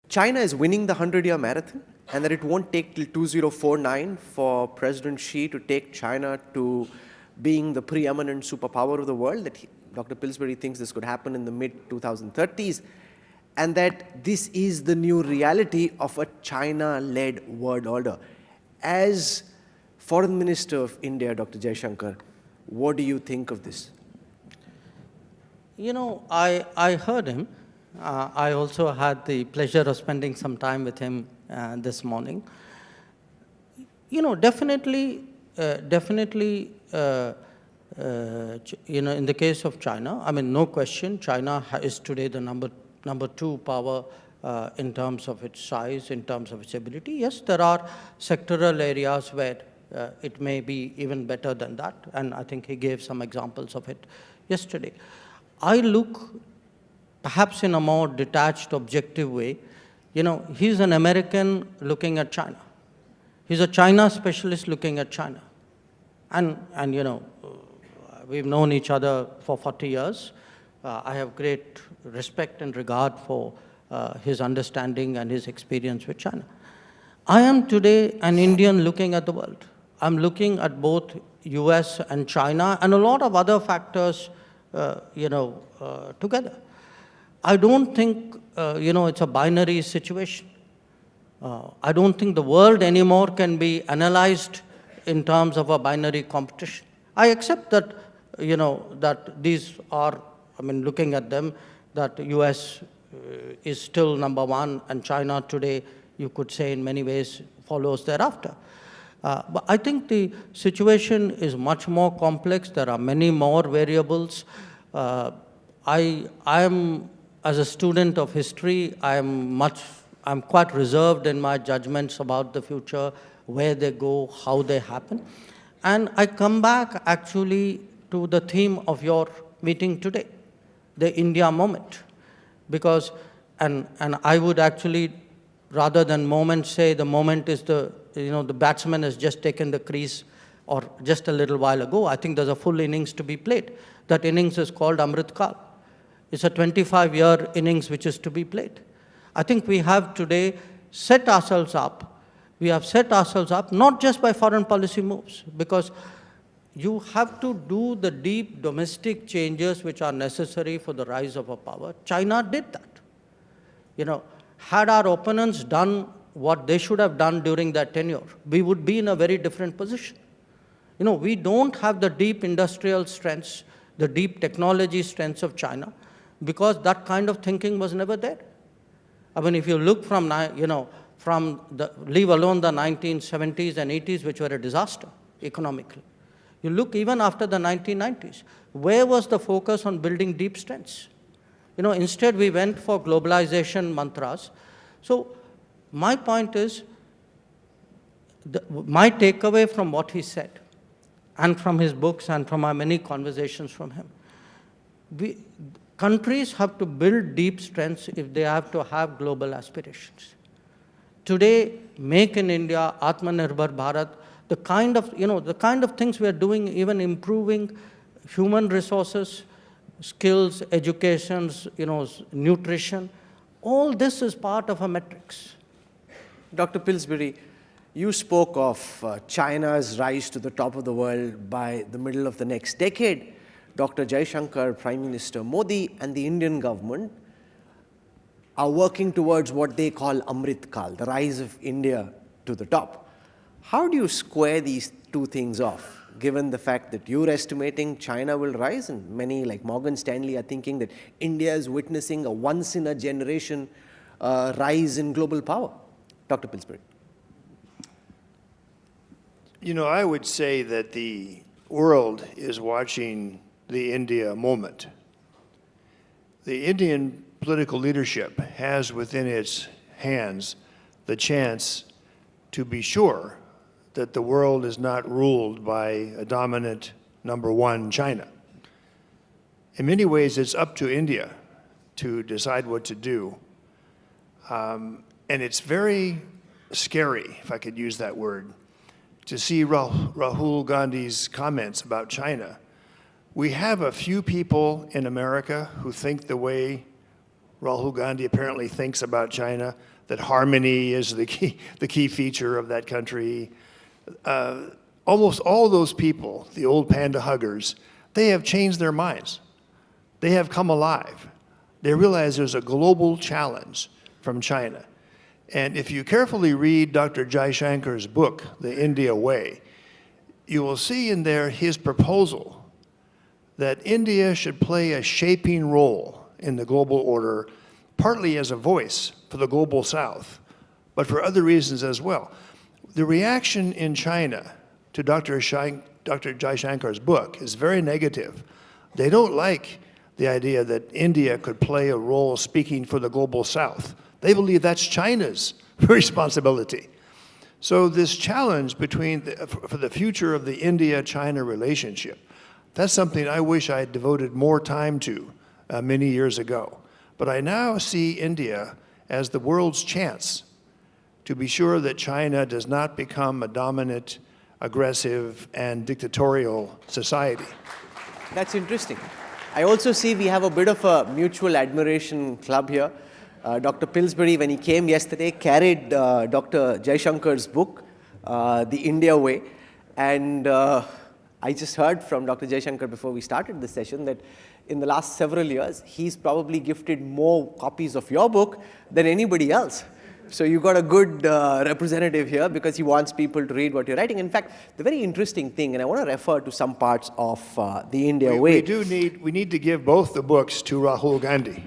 China is winning the 100-year marathon, and that it won't take till 2049 for President Xi to take China to being the preeminent superpower of the world, that Dr. Pillsbury thinks this could happen in the mid-2030s, and that this is the new reality of a China-led world order. As Foreign Minister of India, Dr. Jaishankar, what do you think of this? You know, I heard him. I also had the pleasure of spending some time with him this morning. You know, definitely, in the case of China, I mean, no question, China is today the number two power in terms of its size, in terms of its ability. Yes, there are sectoral areas where it may be even better than that, and I think he gave some examples of it yesterday. I look perhaps in a more detached, objective way. You know, he's an American looking at China. He's a China specialist looking at China. And you know, we've known each other for 40 years. I have great respect and regard for his understanding and his experience with China. I am today an Indian looking at the world. I'm looking at both US and China and a lot of other factors, together. I don't think, it's a binary situation. I don't think the world anymore can be analyzed in terms of a binary competition. I accept that, that these are, I mean, looking at them, that US is still number one, and China today, you could say in many ways, follows thereafter. But I think the situation is much more complex. There are many more variables. I am, as a student of history, I'm quite reserved in my judgments about the future, where they go, how they happen. And I come back actually to the theme of your meeting today, the India moment. Because, and I would actually, rather than moment, say the moment is the batsman has just taken the crease or just a little while ago. I think there's a full innings to be played. That innings is called Amrit Kal. It's a 25-year innings which is to be played. I think we have today set ourselves up. We have set ourselves up not just by foreign policy moves, because you have to do the deep domestic changes which are necessary for the rise of a power. China did that. Had our opponents done what they should have done during that tenure, we would be in a very different position. We don't have the deep industrial strengths, the deep technology strengths of China, because that kind of thinking was never there. I mean, if you look from, leave alone the 1970s and 80s, which were a disaster economically. You look even after the 1990s, where was the focus on building deep strengths? Instead we went for globalization mantras. So my point is, my takeaway from what he said, and from his books and from our many conversations from him, countries have to build deep strengths if they have to have global aspirations. Today, Make in India, Atmanirbhar Bharat, the kind of things we are doing, even improving human resources, skills, educations, nutrition, all this is part of a matrix. Dr. Pillsbury, you spoke of China's rise to the top of the world by the middle of the next decade. Dr. Jaishankar, Prime Minister Modi, and the Indian government are working towards what they call Amrit Kal, the rise of India to the top. How do you square these two things off, given the fact that you're estimating China will rise, and many like Morgan Stanley are thinking that India is witnessing a once-in-a-generation rise in global power? Dr. Pillsbury. I would say that the world is watching the India moment. The Indian political leadership has within its hands the chance to be sure that the world is not ruled by a dominant number one China. In many ways, it's up to India to decide what to do. And it's very scary, if I could use that word, to see Rahul Gandhi's comments about China. We have a few people in America who think the way Rahul Gandhi apparently thinks about China. that harmony is the key feature of that country. Almost all those people, the old panda huggers, they have changed their minds. They have come alive. They realize there's a global challenge from China. And if you carefully read Dr. Jaishankar's book, The India Way, you will see in there his proposal that India should play a shaping role in the global order, partly as a voice for the global South, but for other reasons as well. The reaction in China to Dr. Jaishankar's book is very negative. They don't like the idea that India could play a role speaking for the global South. They believe that's China's responsibility. So this challenge for the future of the India-China relationship, that's something I wish I had devoted more time to many years ago. But I now see India as the world's chance to be sure that China does not become a dominant, aggressive, and dictatorial society. That's interesting. I also see we have a bit of a mutual admiration club here. Dr. Pillsbury, when he came yesterday, carried Dr. Jaishankar's book, The India Way. And I just heard from Dr. Jaishankar before we started this session that in the last several years, he's probably gifted more copies of your book than anybody else. So you got a good representative here because he wants people to read what you're writing. In fact, the very interesting thing, and I want to refer to some parts of The India Way. We need to give both the books to Rahul Gandhi.